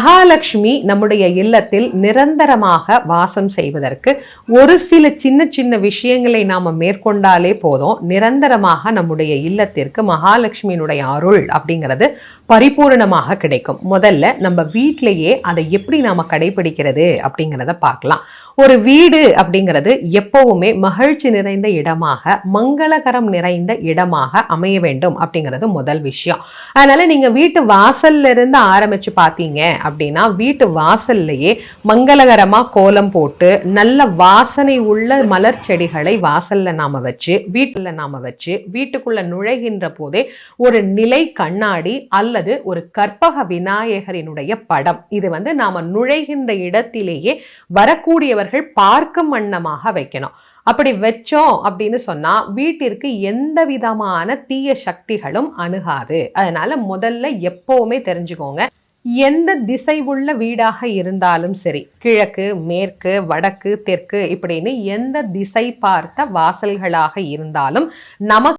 மகாலட்சுமி நம்முடைய இல்லத்தில் நிரந்தரமாக வாசம் செய்வதற்கு ஒரு சில சின்ன சின்ன விஷயங்களை நாம மேற்கொண்டாலே போதும், நிரந்தரமாக நம்முடைய இல்லத்திற்கு மகாலட்சுமியினுடைய அருள் அப்படிங்கிறது பரிபூர்ணமாக கிடைக்கும். முதல்ல நம்ம வீட்டிலேயே அதை எப்படி நாம கடைபிடிக்கிறது அப்படிங்கிறத பார்க்கலாம். ஒரு வீடு அப்படிங்கிறது எப்பவுமே மகிழ்ச்சி நிறைந்த இடமாக, மங்களகரம் நிறைந்த இடமாக அமைய வேண்டும் அப்படிங்கிறது முதல் விஷயம். அதனால நீங்க வீட்டு வாசல்ல இருந்து ஆரம்பிச்சு பார்த்தீங்க அப்படின்னா, வீட்டு வாசல்லையே மங்களகரமா கோலம் போட்டு நல்ல வாசனை உள்ள மலர் செடிகளை வாசல்ல நாம வச்சு வீட்டுக்குள்ள நுழைகின்ற போதே ஒரு நிலை கண்ணாடி அல்லது ஒரு கற்பக விநாயகரினுடைய படம், இது நாம நுழைகின்ற இடத்திலேயே வரக்கூடியவர்கள் பார்க்கும் வண்ணமாக வைக்கணும். அப்படி வச்சோம் அப்படின்னு சொன்னா வீட்டிற்கு எந்த விதமான தீய சக்திகளும் அணுகாது. அதனால முதல்ல எப்பவுமே தெரிஞ்சுக்கோங்க, எந்த திசை உள்ள வீடாக இருந்தாலும் சரி, கிழக்கு, மேற்கு, வடக்கு, தெற்கு இப்படின்னு எந்த திசை பார்த்த வாசல்களாக இருந்தாலும் நமக்கு